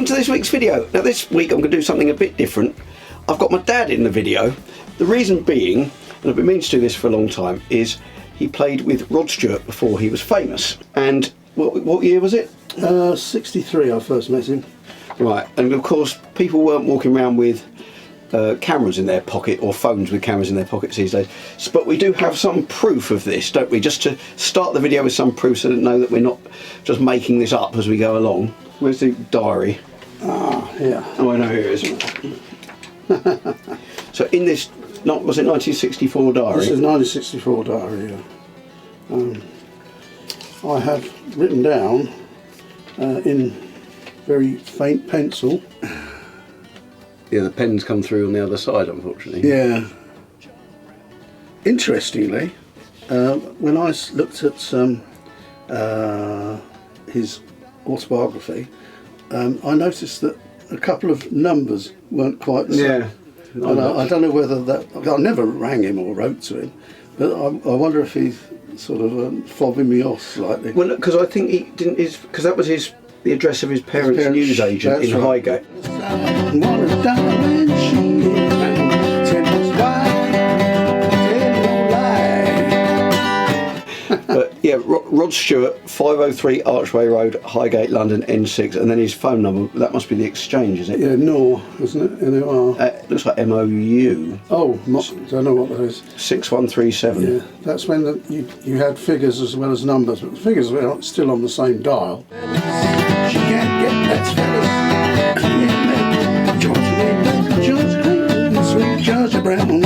into this week's video. Now this week I'm going to do something a bit different. I've got my dad in the video. The reason being, and I've been meaning to do this for a long time, is he played with Rod Stewart before he was famous. And what year was it? 63 I first met him. Right, and of course people weren't walking around with cameras in their pocket, or phones with cameras in their pockets these days. But we do have some proof of this, don't we? Just to start the video with some proof so that know that we're not just making this up as we go along. Where's the diary? Ah, yeah. Oh, I know here it is. So in this, was it 1964 diary? This is 1964 diary, yeah. I have written down in very faint pencil. Yeah, the pens come through on the other side, unfortunately. Yeah. Interestingly, when I looked at his autobiography, I noticed that a couple of numbers weren't quite the same. Yeah. And I don't know whether that... I never rang him or wrote to him, but I wonder if he's sort of fobbing me off slightly. Well, because I think he didn't... Because that was the address of his parents' newsagent in Highgate. But yeah, Rod Stewart, 503 Archway Road, Highgate, London, N6, and then his phone number. That must be the exchange, is it? Yeah, NOR, isn't it? NOR. Looks like MOU. Oh, don't know what that is. 6137. Yeah, that's when you had figures as well as numbers, but the figures were still on the same dial. She can't get that George Clinton, sweet Georgia Brown.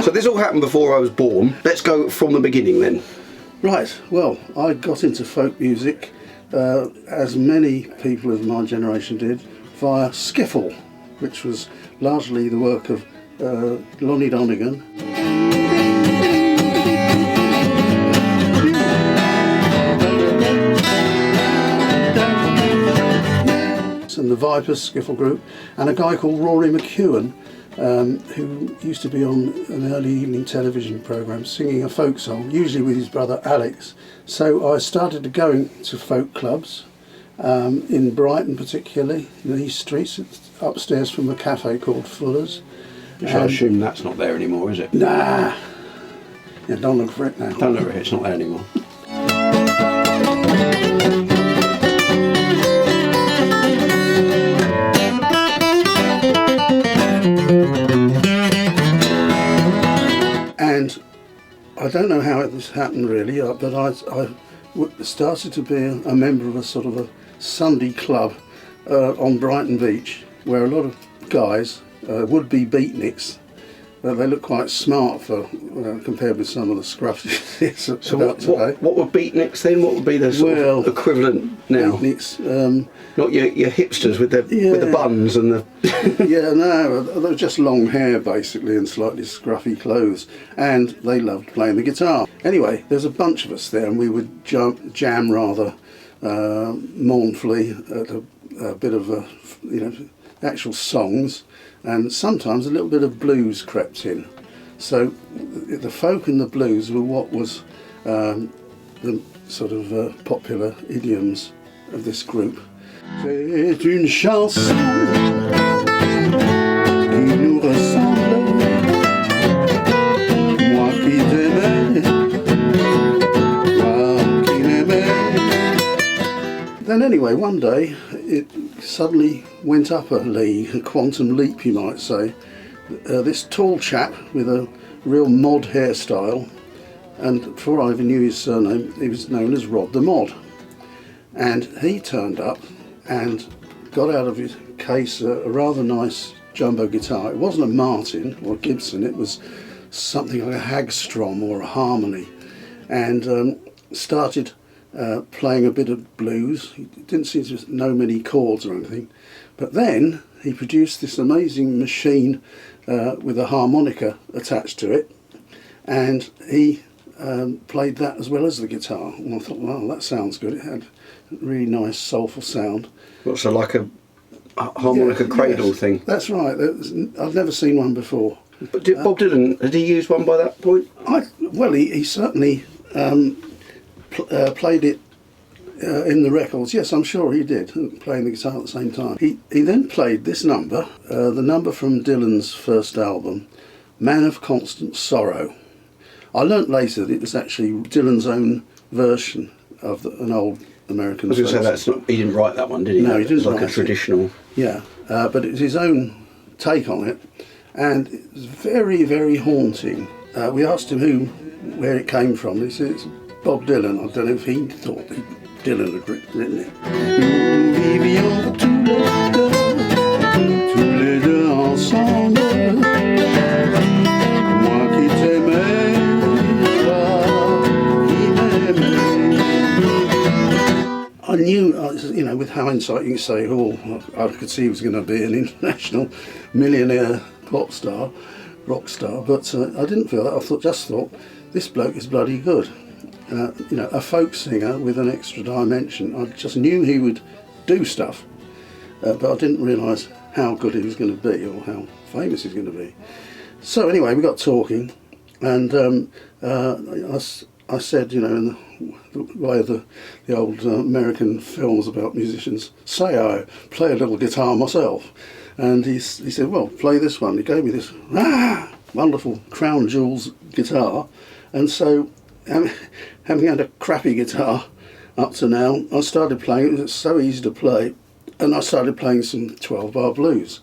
So this all happened before I was born. Let's go from the beginning then. Right, well, I got into folk music, as many people of my generation did, via skiffle, which was largely the work of Lonnie Donegan. And the Vipers skiffle group, and a guy called Rory McEwen, who used to be on an early evening television programme singing a folk song, usually with his brother Alex. So I started going to folk clubs, in Brighton particularly, in the East Streets, upstairs from a cafe called Fuller's. Which I assume that's not there anymore, is it? Nah. Yeah, don't look for it now. Don't look for it, it's not there anymore. And I don't know how this happened really, but I started to be a member of a sort of a Sunday club on Brighton Beach, where a lot of guys, would-be beatniks, they look quite smart for compared with some of the scruffs. So what were beatniks then? What would be the sort of equivalent now? Beatniks, not your hipsters with the buns and the... Yeah, no, they were just long hair basically and slightly scruffy clothes, and they loved playing the guitar. Anyway, there's a bunch of us there, and we would jam rather mournfully at a bit of actual songs, and sometimes a little bit of blues crept in. So the folk and the blues were what was the sort of popular idioms of this group. C'est une chanson qui nous ressemble, moi qui t'aimais, toi qui m'aimais. Then anyway, one day it suddenly went up a league, a quantum leap you might say. This tall chap with a real mod hairstyle, and before I even knew his surname, he was known as Rod the Mod. And he turned up and got out of his case a rather nice jumbo guitar. It wasn't a Martin or a Gibson, it was something like a Hagstrom or a Harmony, and started playing a bit of blues. He didn't seem to know many chords or anything, but then he produced this amazing machine with a harmonica attached to it, and he played that as well as the guitar. And I thought, well, that sounds good. It had a really nice soulful sound. What's so like a harmonica cradle thing? That's right. I've never seen one before. But Bob Dylan, had he used one by that point? Well, he certainly played it in the records. Yes, I'm sure he did, playing the guitar at the same time. He then played this number, the number from Dylan's first album, Man of Constant Sorrow. I learnt later that it was actually Dylan's own version of an old American. I was going to say that's not. He didn't write that one, did he? No, he didn't. It's like write a traditional. It. Yeah, but it was his own take on it, and it was very, very haunting. We asked him where it came from. He said it's Bob Dylan. I don't know if he thought Dylan had written it. I knew, with hindsight, you can say, I could see he was going to be an international millionaire pop star, rock star, but I didn't feel that. I just thought, this bloke is bloody good. A folk singer with an extra dimension. I just knew he would do stuff, but I didn't realise how good he was going to be or how famous he was going to be. So anyway, we got talking, and I said, in the way of the old American films about musicians, say I play a little guitar myself. And he said, well, play this one. He gave me this wonderful Crown Jewels guitar. And so, having had a crappy guitar up to now, I started playing. It was so easy to play. And I started playing some 12-bar blues.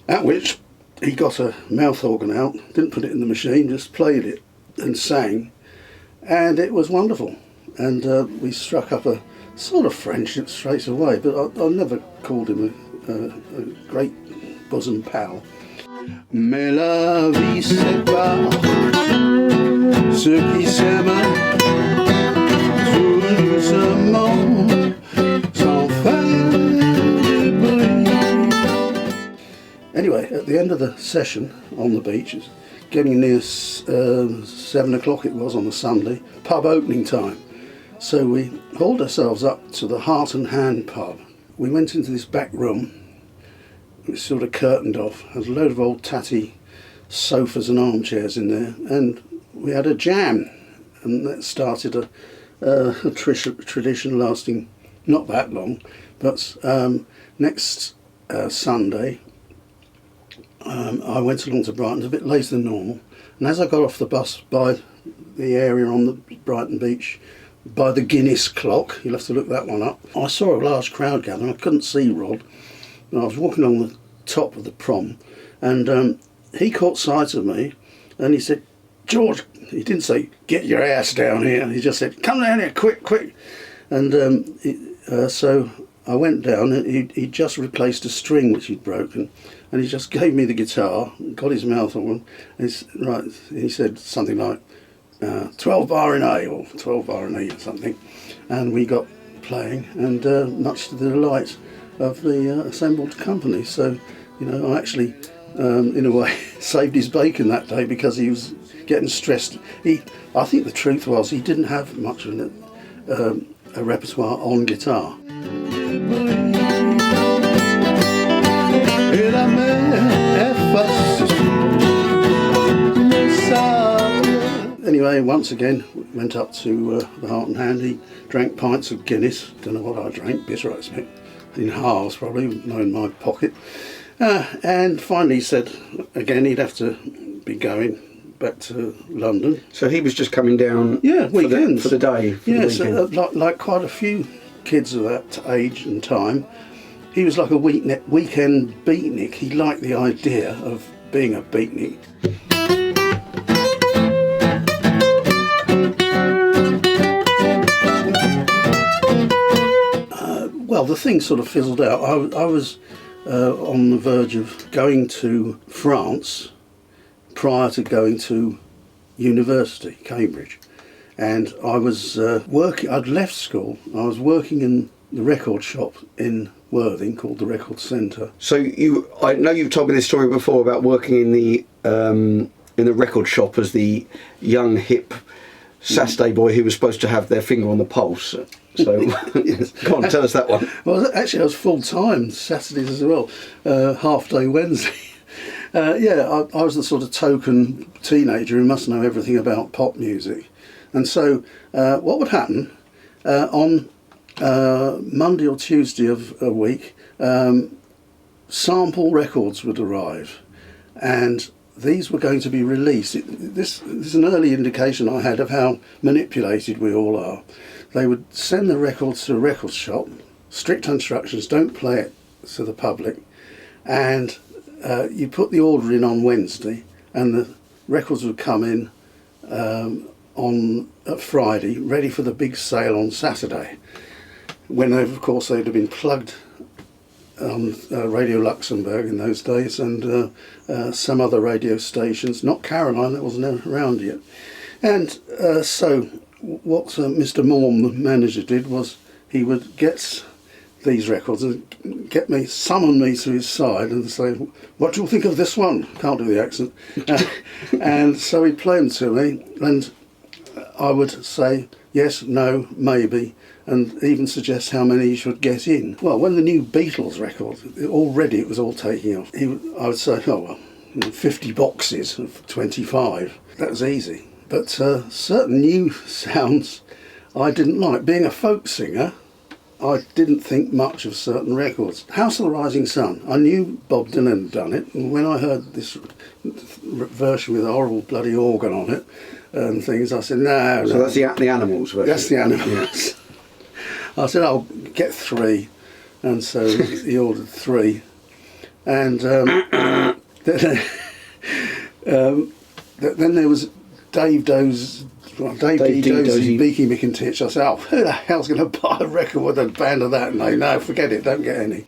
At which he got a mouth organ out, didn't put it in the machine, just played it and sang. And it was wonderful, and we struck up a sort of friendship straight away, but I never called him a great bosom pal. Mais la vie sépare ceux qui s'aiment tout doucement sans faire de bruit. Anyway, at the end of the session on the beach, getting near 7 o'clock it was on a Sunday, pub opening time. So we hauled ourselves up to the Heart and Hand pub. We went into this back room, it was sort of curtained off, had a load of old tatty sofas and armchairs in there, and we had a jam, and that started a tradition lasting not that long, but next Sunday I went along to Brighton a bit later than normal, and as I got off the bus by the area on the Brighton beach, by the Guinness clock, you'll have to look that one up, I saw a large crowd gathering. I couldn't see Rod, and I was walking along the top of the prom, and he caught sight of me, and he said, George, he didn't say, get your ass down here, he just said, come down here, quick, quick. And so I went down, and he'd just replaced a string which he'd broken, and he just gave me the guitar, got his mouth on, and he said something like 12 bar in A or 12 bar in E or something, and we got playing, and much to the delight of the assembled company. So, I actually, in a way, saved his bacon that day because he was getting stressed. I think the truth was he didn't have much of a repertoire on guitar. Anyway, once again, went up to the Heart and Hand. He drank pints of Guinness. Don't know what I drank, bitter I expect. In halves probably, no in my pocket. And finally said, again, he'd have to be going back to London. So he was just coming down weekends. For the day? Yes, like quite a few kids of that age and time. He was like a weekend beatnik. He liked the idea of being a beatnik. Well, the thing sort of fizzled out. I was on the verge of going to France prior to going to university, Cambridge. And I was working, I'd left school, I was working in the record shop in Worthing called the Record Centre. So I know you've told me this story before about working in the record shop as the young hip Saturday boy who was supposed to have their finger on the pulse. So yes. Go on, tell us that one. Well, actually I was full time Saturdays as well, half day Wednesday. I was the sort of token teenager who must know everything about pop music. And so what would happen on Monday or Tuesday of a week, sample records would arrive, and these were going to be released. This is an early indication I had of how manipulated we all are. They would send the records to a record shop, strict instructions, don't play it to the public, and you put the order in on Wednesday, and the records would come in on Friday, ready for the big sale on Saturday, when of course they'd have been plugged on Radio Luxembourg in those days, and some other radio stations, not Caroline, that wasn't around yet. And so what Mr. Morm, the manager, did was he would get these records and summon me to his side and say, "What do you think of this one?" Can't do the accent. And so he'd play them to me, and I would say yes, no, maybe, and even suggest how many you should get in. Well, when the new Beatles record, already it was all taking off, I would say, oh well, 50 boxes of 25. That was easy. But certain new sounds I didn't like. Being a folk singer, I didn't think much of certain records. House of the Rising Sun, I knew Bob Dylan had done it, and when I heard this version with a horrible bloody organ on it and things, I said, no. So that's the Animals version? That's the Animals. Yeah. I said, I'll get 3, and so he ordered 3. And then there was Dave Dozy, Beaky McIntitch. I said, oh, who the hell's going to buy a record with a band of that? No, forget it, don't get any.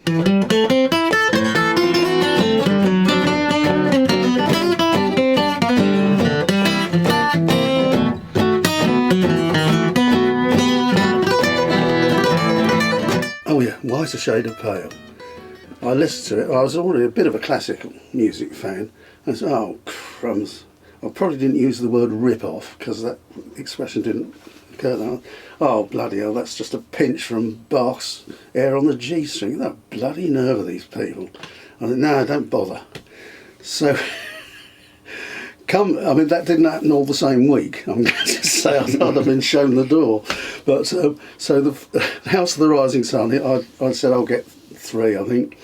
Oh yeah, White a Shade of Pale. I listened to it. I was already a bit of a classical music fan. I said, oh, crumbs. I probably didn't use the word rip-off because that expression didn't occur that. Oh, bloody hell, that's just a pinch from Bach's Air on the G string. The bloody nerve of these people. I said, no, don't bother. So, that didn't happen all the same week. I'm going to say I'd have been shown the door. But so the House of the Rising Sun, I said I'll get 3, I think.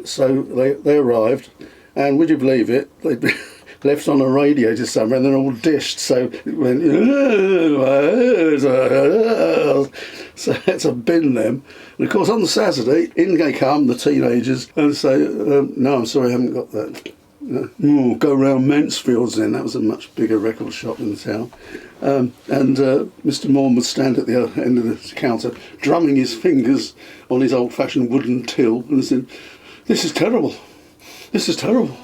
So they arrived, and would you believe it? They'd been left on a radio to somewhere, and they're all dished. So it went, so I had to bin them. And of course, on the Saturday, in they come, the teenagers, and say, no, I'm sorry, I haven't got that. Go round Mansfield's then. That was a much bigger record shop in the town. And Mr. Morn would stand at the other end of the counter, drumming his fingers on his old-fashioned wooden till, and said, this is terrible. This is terrible.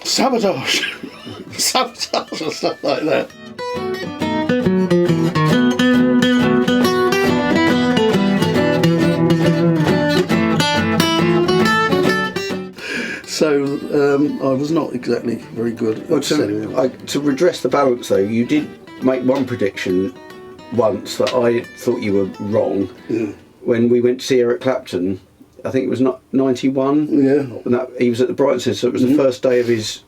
Sabotage. Sabotage or stuff like that. So I was not exactly very good at selling them. To redress the balance though, you did make one prediction once that I thought you were wrong. Yeah. When we went to see Eric Clapton, I think it was 91. Yeah. And he was at the Brighton Centre, so it was the first day of his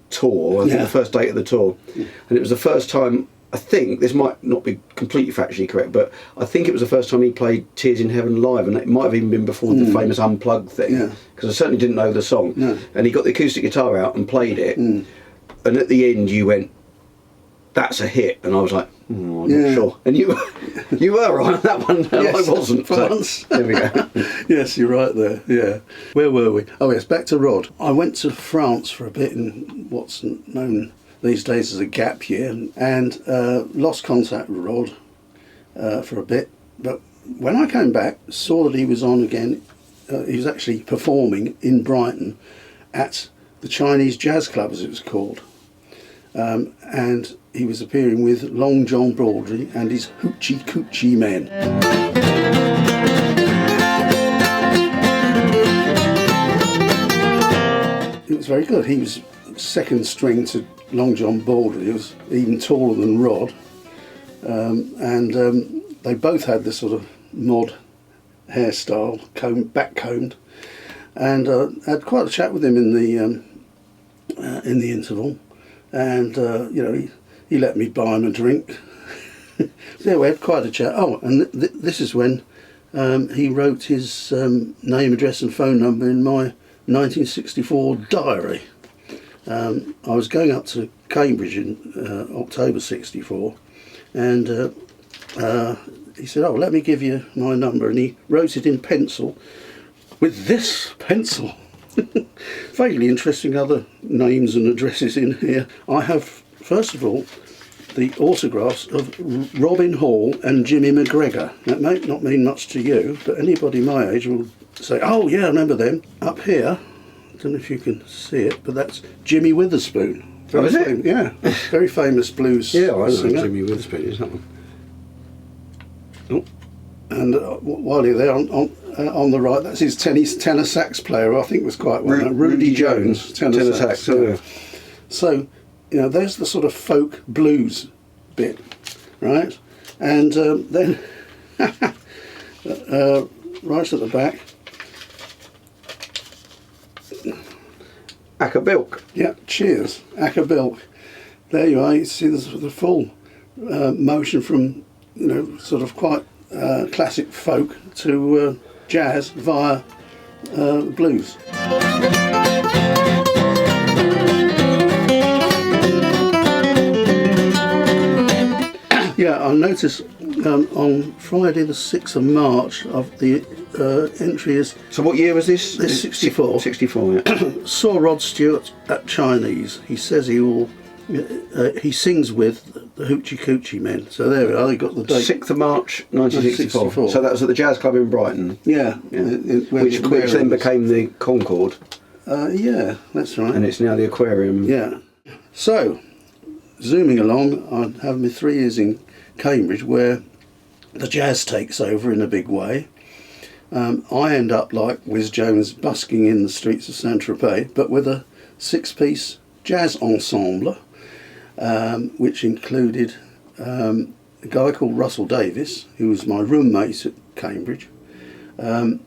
tour, I think the first date of the tour. Yeah. And it was the first time, I think, this might not be completely factually correct, but I think it was the first time he played Tears in Heaven live, and it might have even been before the famous Unplugged thing, because I certainly didn't know the song. No. And he got the acoustic guitar out and played it, and at the end you went, that's a hit, and I was like, I'm not sure. And you were right on that one. No, Yes, I wasn't. for once. There we go. Yes, you're right there, yeah. Where were we? Oh yes, back to Rod. I went to France for a bit in what's known these days as a gap year, and lost contact with Rod for a bit. But when I came back, saw that he was on again. He was actually performing in Brighton at the Chinese Jazz Club, as it was called. And he was appearing with Long John Baldry and his Hoochie Coochie Men. It was very good. He was second string to Long John Baldry. He was even taller than Rod. And they both had this sort of mod hairstyle, back combed. And I had quite a chat with him in in the interval, and you know, he let me buy him a drink. Yeah, we had quite a chat. Oh, and this is when he wrote his name, address and phone number in my 1964 diary. I was going up to Cambridge in October '64, and he said, "Oh, let me give you my number," and he wrote it in pencil, with this pencil. Vaguely interesting other names and addresses in here. I have, first of all, the autographs of Robin Hall and Jimmy McGregor. That might not mean much to you, but anybody my age will say, "Oh yeah, I remember them." Up here, I don't know if you can see it, but that's Jimmy Witherspoon. Oh, is it? Yeah, very famous blues Yeah, I know singer. Jimmy Witherspoon is that one. Oh. And while you're there, on the right, that's his tenor sax player, I think was quite well known. Rudy Jones, tenor sax. Yeah. So, you know, there's the sort of folk blues bit, right? And then, right at the back, Accabilk. yeah, cheers, Accabilk. There you are. You see the full motion from, you know, sort of quite classic folk to jazz via blues. Yeah, I noticed on Friday the 6th of March of the entry is... So what year was this? This 64. 64, yeah. Saw Rod Stewart at Chinese. He says he will... he sings with the Hoochie Coochie Men. So there we are, they got the date. 6th of March 1964. 1964. So that was at the Jazz Club in Brighton. Yeah. Yeah. Which Which then became the Concorde. yeah, that's right. And it's now the Aquarium. Yeah. So, zooming along, I have my 3 years in Cambridge where the jazz takes over in a big way. I end up like Whiz Jones busking in the streets of Saint-Tropez, but with a 6-piece jazz ensemble, which included a guy called Russell Davis, who was my roommate at Cambridge, and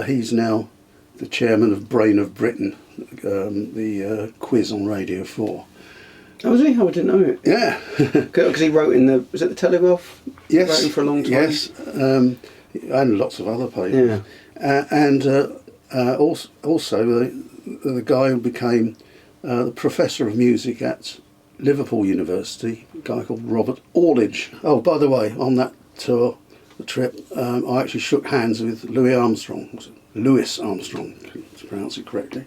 he's now the chairman of Brain of Britain, the quiz on Radio 4. Oh, was he? Oh, I didn't know it. Yeah. Because he wrote in the... Was it the Telegraph? Yes. Wrote in for a long time? Yes. And lots of other papers. Yeah. And also the guy who became the professor of music at Liverpool University, a guy called Robert Orledge. Oh, by the way, on that tour, the trip, I actually shook hands with Louis Armstrong, to pronounce it correctly,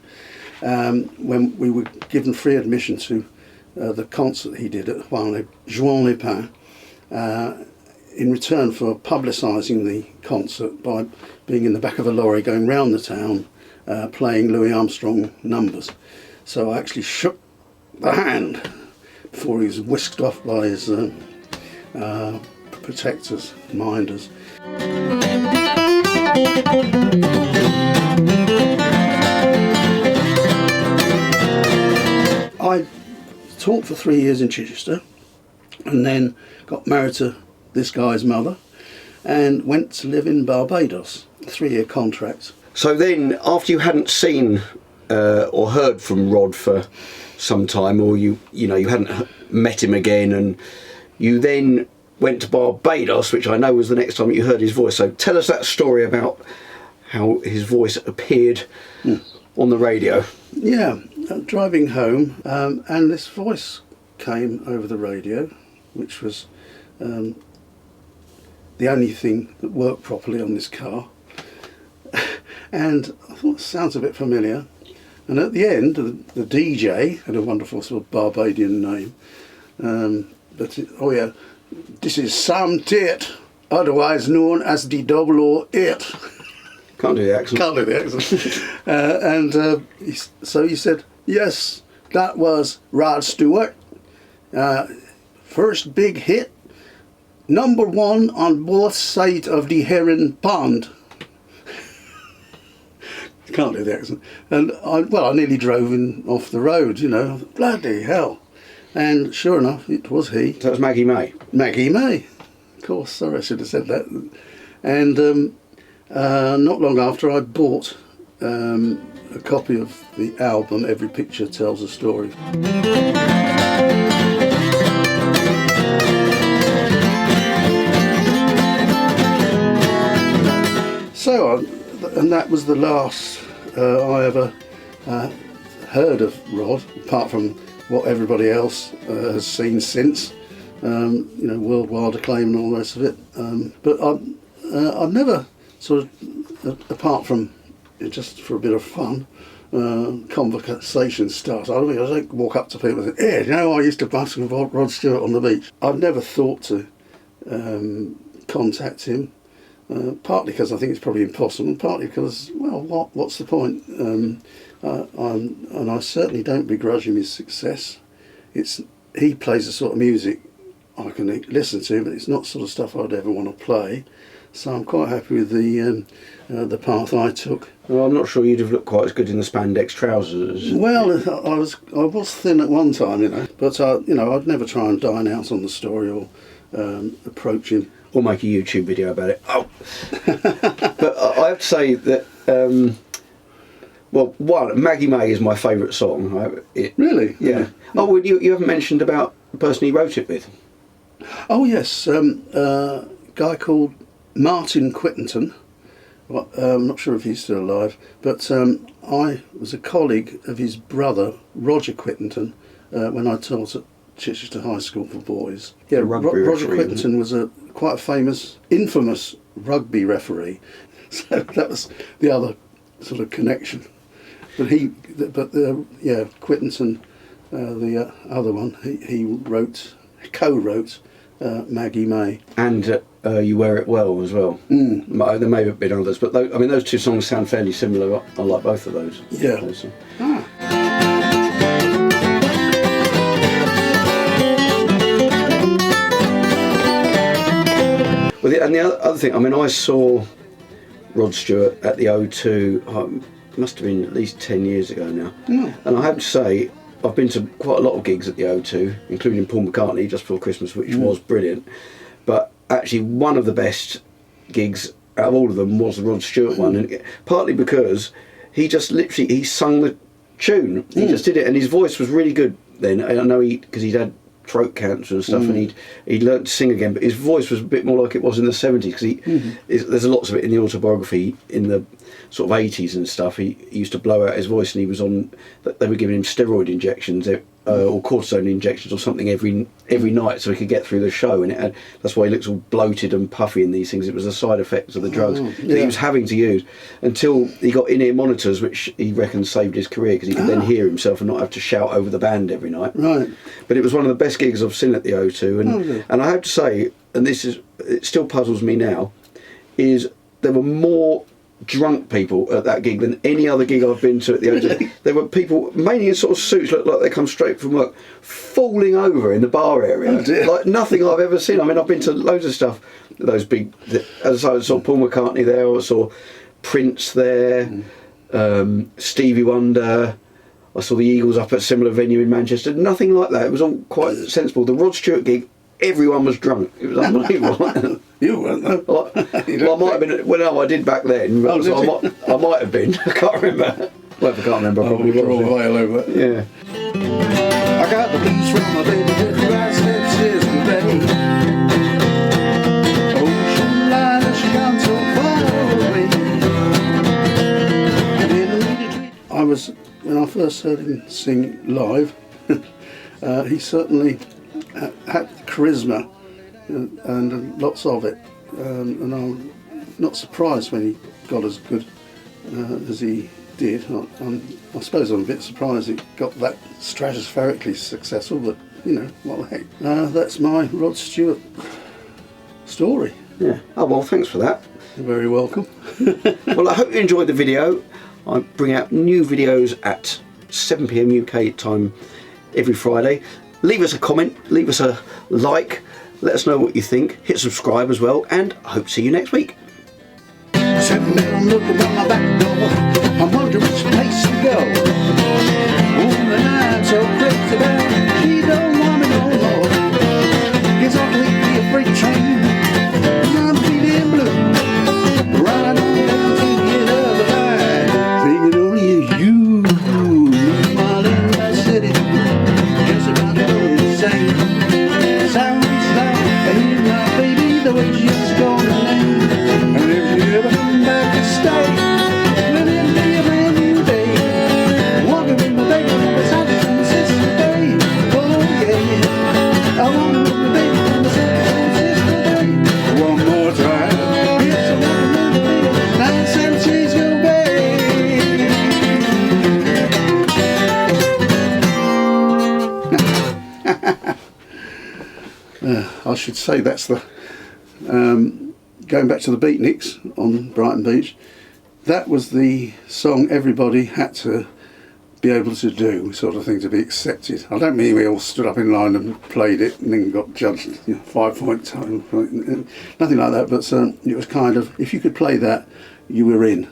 when we were given free admission to the concert he did at Juan-les-Pins, in return for publicising the concert by being in the back of a lorry going round the town playing Louis Armstrong numbers. So I actually shook the hand before he was whisked off by his protectors, minders. I taught for 3 years in Chichester and then got married to this guy's mother and went to live in Barbados, a 3-year contract. So then, after you hadn't seen or heard from Rod for some time, or you hadn't met him again, and you then went to Barbados, which I know was the next time you heard his voice. So tell us that story about how his voice appeared on the radio. Yeah, driving home, and this voice came over the radio, which was the only thing that worked properly on this car. And I thought, sounds a bit familiar. And at the end, the DJ had a wonderful sort of Barbadian name. This is Sam Tate, otherwise known as the 008. Can't do the accent. Can't do the accent. So he said, yes, that was Rod Stewart. First big hit, #1 on both sides of the Heron Pond. Can't do the accent. And I nearly drove him off the road, bloody hell. And sure enough, it was he. So it was Maggie May. Maggie May. Of course, sorry, I should have said that. And not long after, I bought a copy of the album Every Picture Tells a Story. So, and that was the last I ever heard of Rod, apart from what everybody else has seen since, you know, worldwide acclaim and all the rest of it. But I've never sort of, apart from just for a bit of fun, conversation started. I don't walk up to people and say, "Yeah, you know, I used to busk with Rod Stewart on the beach." I've never thought to contact him. Partly because I think it's probably impossible, partly because, well, what's the point? And I certainly don't begrudge him his success. He plays the sort of music I can listen to, but it's not sort of stuff I'd ever want to play. So I'm quite happy with the path I took. Well, I'm not sure you'd have looked quite as good in the spandex trousers. Well, I was thin at one time, you know, but you know, I'd never try and dine out on the story or approach him. Or make a YouTube video about it. Oh, but I have to say that. Well, one, Maggie May is my favourite song. Really? Yeah. Oh, well, you haven't mentioned about the person he wrote it with. Oh yes, a guy called Martin Quittenton. Well, I'm not sure if he's still alive, but I was a colleague of his brother Roger Quittenton when I taught at Chichester High School for boys. Yeah, Roger Quittenton was quite a famous, infamous rugby referee. So that was the other sort of connection. But Quittenton, the other one, he co-wrote Maggie May. And You Wear It Well as well. Mm. There may have been others, but those two songs sound fairly similar. I like both of those. Yeah. Well, and the other thing, I mean, I saw Rod Stewart at the O2, it must have been at least 10 years ago now. Mm. And I have to say, I've been to quite a lot of gigs at the O2, including Paul McCartney just before Christmas, which was brilliant. But actually, one of the best gigs out of all of them was the Rod Stewart one, and partly because he just literally, he sung the tune. He just did it, and his voice was really good then. I know because he'd had throat cancer and stuff, and he'd learnt to sing again, but his voice was a bit more like it was in the 70s, because there's lots of it in the autobiography in the sort of 80s and stuff. He used to blow out his voice, and he was on, they were giving him steroid injections or cortisone injections or something every night so he could get through the show, and that's why he looks all bloated and puffy in these things. It was the side effects of the drugs that he was having to use until he got in-ear monitors, which he reckons saved his career, because he could then hear himself and not have to shout over the band every night. Right. But it was one of the best gigs I've seen at the O2, and I have to say, and it still puzzles me now, is there were more drunk people at that gig than any other gig I've been to at the O2. There were people, mainly in sort of suits, looked like they come straight from work, falling over in the bar area. Oh dear. Like nothing I've ever seen. I mean, I've been to loads of stuff, those big, as I saw Paul McCartney there, I saw Prince there, Stevie Wonder, I saw the Eagles up at a similar venue in Manchester. Nothing like that. It was all quite sensible. The Rod Stewart gig, everyone was drunk. It was unbelievable. You weren't, though. Well, I might have been. Well, no, I did back then. Oh, So I might have been. I can't remember. Well, if I can't remember, I probably we'll was. draw a veil over it. Yeah. I got the blues from my baby with right steps, years and day. Ocean line and she gone so far away. When I first heard him sing live, he certainly had charisma and lots of it, and I'm not surprised when he got as good as he did. I suppose I'm a bit surprised he got that stratospherically successful, but you know, what the heck. That's my Rod Stewart story. Yeah. Oh, well, thanks for that. You're very welcome. Well, I hope you enjoyed the video. I bring out new videos at 7 PM UK time every Friday. Leave us a comment, leave us a like, let us know what you think, hit subscribe as well, and I hope to see you next week. Sitting there, I'm looking at my back door, I'm wondering which place to go. Oh, the night so crazy bad, she don't want me no more. Guess I'll take me a freight train, I'm feeling blue. Right on down to the end of the line, thinking only you. I should say that's the going back to the beatniks on Brighton Beach. That was the song everybody had to be able to do, sort of thing, to be accepted. I don't mean we all stood up in line and played it and then got judged, 5-point time, nothing like that. But it was kind of, if you could play that, you were in.